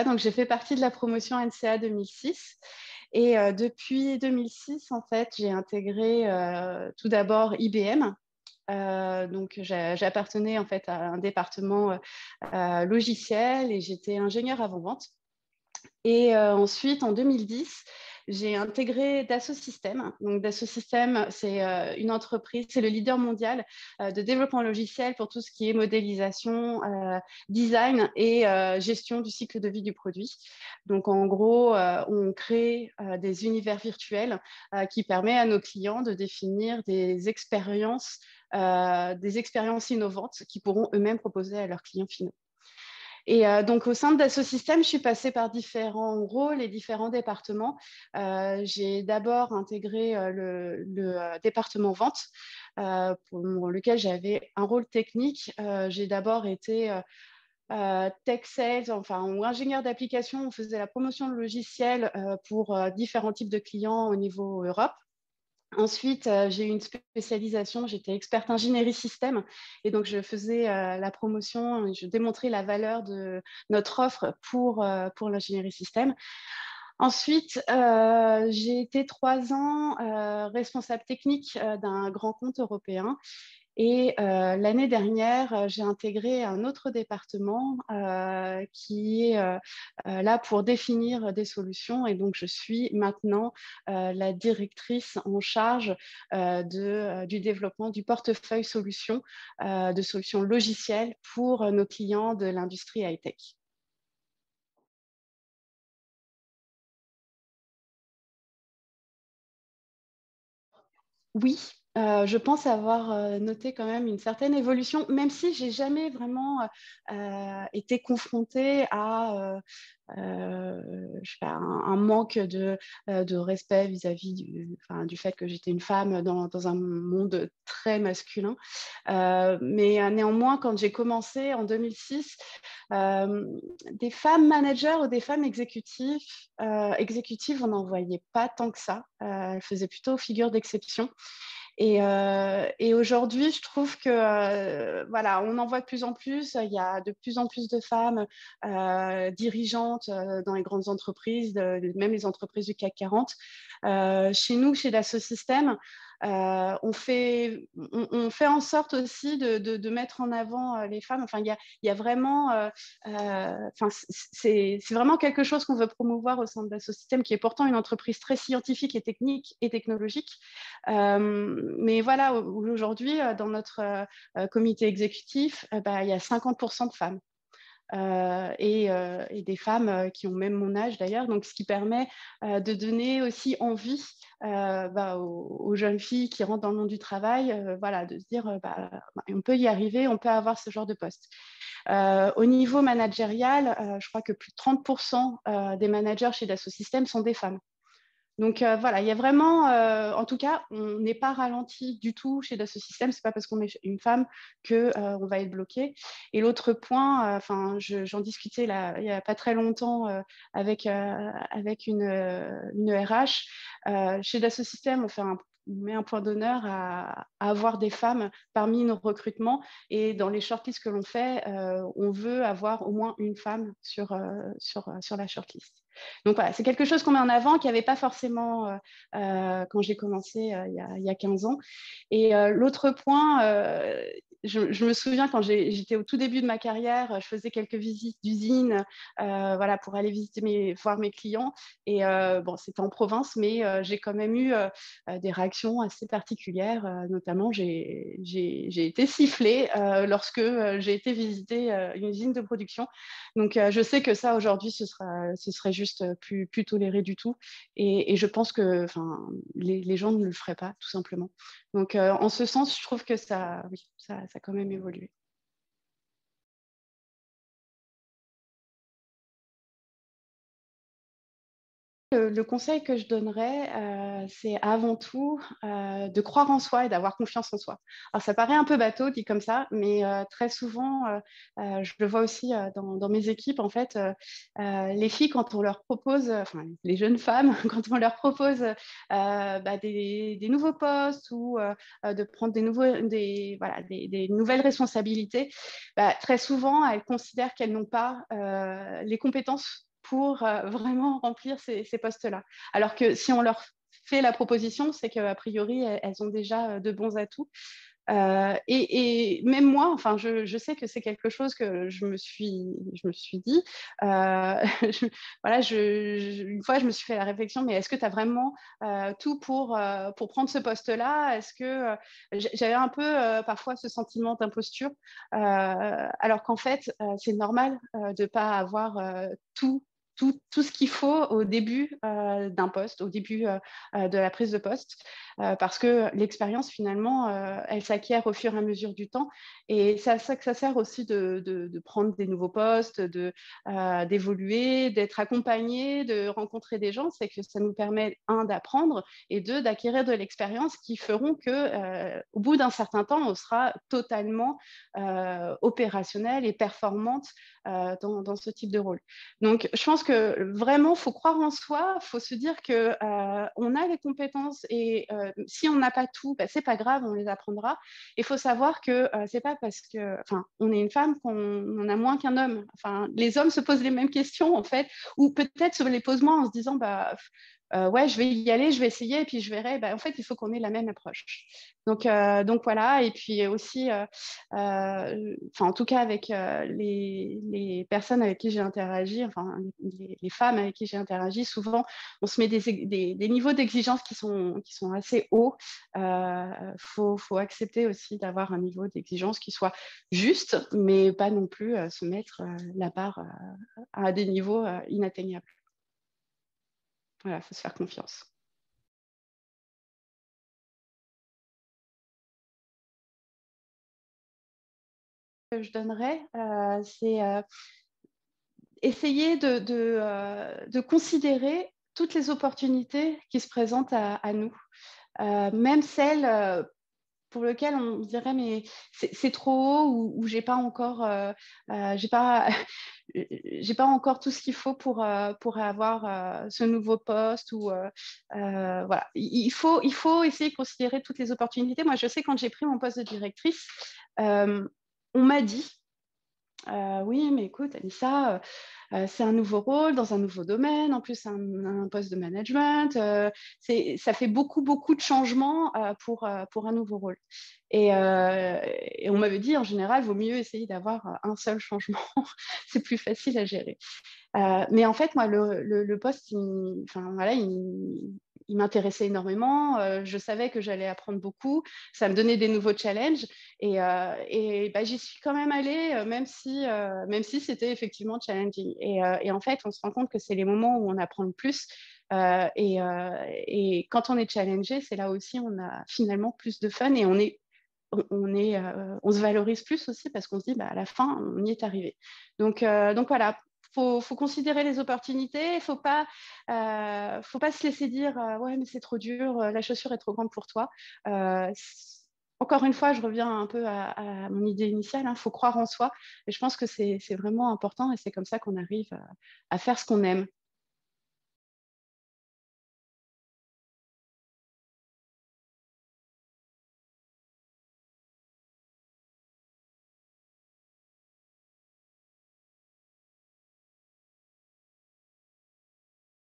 donc j'ai fait partie de la promotion NCA 2006. Et depuis 2006, en fait, j'ai intégré tout d'abord IBM. Donc, j'appartenais en fait à un département logiciel et j'étais ingénieure avant-vente. Et ensuite, en 2010, j'ai intégré Dassault Systèmes. Donc, Dassault Systèmes, c'est une entreprise, c'est le leader mondial de développement logiciel pour tout ce qui est modélisation, design et gestion du cycle de vie du produit. Donc, en gros, on crée des univers virtuels qui permettent à nos clients de définir des expériences innovantes qu'ils pourront eux-mêmes proposer à leurs clients finaux. Et donc, au sein de Dassault Systèmes, je suis passée par différents rôles et différents départements. J'ai d'abord intégré le département vente, pour lequel j'avais un rôle technique. J'ai d'abord été tech sales, enfin, ou ingénieur d'application. On faisait la promotion de logiciels pour différents types de clients au niveau Europe. Ensuite, j'ai eu une spécialisation, j'étais experte ingénierie système et donc je faisais la promotion, je démontrais la valeur de notre offre pour l'ingénierie système. Ensuite, j'ai été 3 ans responsable technique d'un grand compte européen. Et l'année dernière, j'ai intégré un autre département qui est là pour définir des solutions. Et donc, je suis maintenant la directrice en charge du développement du portefeuille solutions, de solutions logicielles pour nos clients de l'industrie high-tech. Oui, je pense avoir noté quand même une certaine évolution, même si j'ai jamais vraiment été confrontée à je sais pas, un manque de respect vis-à-vis enfin, du fait que j'étais une femme dans un monde très masculin. Mais néanmoins, quand j'ai commencé en 2006, euh, des femmes managers ou des femmes exécutives, on n'en voyait pas tant que ça. Elles faisaient plutôt figure d'exception. Et aujourd'hui, je trouve que voilà, on en voit de plus en plus. Il y a de plus en plus de femmes dirigeantes dans les grandes entreprises, même les entreprises du CAC 40. Chez nous, chez Dassault Systèmes, on fait en sorte aussi de mettre en avant les femmes. Enfin, il y a vraiment, enfin, c'est vraiment quelque chose qu'on veut promouvoir au sein de Dassault Systèmes, qui est pourtant une entreprise très scientifique et technique et technologique. Mais voilà, aujourd'hui, dans notre comité exécutif, bah, il y a 50% de femmes. Et des femmes qui ont même mon âge d'ailleurs, donc ce qui permet de donner aussi envie aux jeunes filles qui rentrent dans le monde du travail, voilà, de se dire on peut y arriver, on peut avoir ce genre de poste. Au niveau managérial, je crois que plus de 30% des managers chez Dassault Systèmes sont des femmes. Donc voilà, il y a vraiment, en tout cas, on n'est pas ralenti du tout chez Dassault Systèmes. C'est pas parce qu'on est une femme que on va être bloqué. Et l'autre point, enfin, j'en discutais là, il y a pas très longtemps avec une RH. Chez Dassault Systèmes, on met un point d'honneur à avoir des femmes parmi nos recrutements. Et dans les shortlists que l'on fait, on veut avoir au moins une femme sur la shortlist. Donc voilà, c'est quelque chose qu'on met en avant, qu'il n'y avait pas forcément quand j'ai commencé il y a 15 ans. Et l'autre point, je me souviens quand j'étais au tout début de ma carrière, je faisais quelques visites d'usine voilà, pour aller voir mes clients. Et bon, c'était en province, mais j'ai quand même eu des réactions assez particulières. Notamment, j'ai été sifflée lorsque j'ai été visiter une usine de production. Donc, je sais que ça, aujourd'hui, ce serait juste plus toléré du tout. Et je pense que les gens ne le feraient pas, tout simplement. Donc, en ce sens, je trouve que oui, ça a quand même évolué. Le conseil que je donnerais, c'est avant tout de croire en soi et d'avoir confiance en soi. Alors, ça paraît un peu bateau dit comme ça, mais très souvent, je le vois aussi dans mes équipes, en fait, les filles, quand on leur propose, enfin, les jeunes femmes, quand on leur propose des nouveaux postes ou de prendre voilà, des nouvelles responsabilités, très souvent, elles considèrent qu'elles n'ont pas les compétences pour vraiment remplir ces postes-là. Alors que si on leur fait la proposition, c'est qu'a priori, elles ont déjà de bons atouts. Et même moi, enfin, je sais que c'est quelque chose que je me suis dit. Voilà, une fois, je me suis fait la réflexion, mais est-ce que tu as vraiment tout pour prendre ce poste-là? Est-ce que j'avais un peu parfois ce sentiment d'imposture, alors qu'en fait, c'est normal de ne pas avoir tout ce qu'il faut au début d'un poste, au début de la prise de poste, parce que l'expérience, finalement, elle s'acquiert au fur et à mesure du temps. Et c'est à ça que ça sert aussi de prendre des nouveaux postes, d'évoluer, d'être accompagné, de rencontrer des gens. C'est que ça nous permet, un, d'apprendre et deux, d'acquérir de l'expérience qui feront que, au bout d'un certain temps, on sera totalement opérationnel et performante dans ce type de rôle. Donc, je pense que vraiment, il faut croire en soi, il faut se dire qu'on a les compétences et si on n'a pas tout, bah, ce n'est pas grave, on les apprendra. Il faut savoir que ce n'est pas parce qu'on est une femme qu'on a moins qu'un homme. Enfin, les hommes se posent les mêmes questions, en fait, ou peut-être se les posent moins en se disant, bah, ouais, je vais y aller, je vais essayer, et puis je verrai. Bah, en fait, il faut qu'on ait la même approche. Donc voilà, et puis aussi, en tout cas avec les personnes avec qui j'ai interagi, enfin les femmes avec qui j'ai interagi, souvent on se met des niveaux d'exigence qui sont assez hauts. Faut accepter aussi d'avoir un niveau d'exigence qui soit juste, mais pas non plus se mettre la barre à des niveaux inatteignables. Voilà, il faut se faire confiance. Que je donnerais, c'est essayer de considérer toutes les opportunités qui se présentent à nous, même celles pour lesquelles on dirait mais c'est trop haut ou j'ai pas encore j'ai pas j'ai pas encore tout ce qu'il faut pour avoir ce nouveau poste ou voilà. Il faut essayer de considérer toutes les opportunités. Moi, je sais quand j'ai pris mon poste de directrice, on m'a dit oui, mais écoute, Anissa, c'est un nouveau rôle dans un nouveau domaine, en plus un poste de management. Ça fait beaucoup, beaucoup de changements pour un nouveau rôle. Et on m'avait dit, en général, il vaut mieux essayer d'avoir un seul changement. C'est plus facile à gérer. Mais en fait, moi, le poste, enfin, voilà, il m'intéressait énormément. Je savais que j'allais apprendre beaucoup. Ça me donnait des nouveaux challenges. Et bah, j'y suis quand même allée, même si c'était effectivement challenging. Et en fait, on se rend compte que c'est les moments où on apprend le plus. Et quand on est challengé, c'est là aussi on a finalement plus de fun et on se valorise plus aussi parce qu'on se dit bah, à la fin, on y est arrivé. Donc voilà, faut considérer les opportunités. Il faut pas se laisser dire ouais, mais c'est trop dur, la chaussure est trop grande pour toi. Euh, Encore une fois, je reviens un peu à mon idée initiale. Il faut croire en soi. Et je pense que c'est vraiment important et c'est comme ça qu'on arrive à faire ce qu'on aime.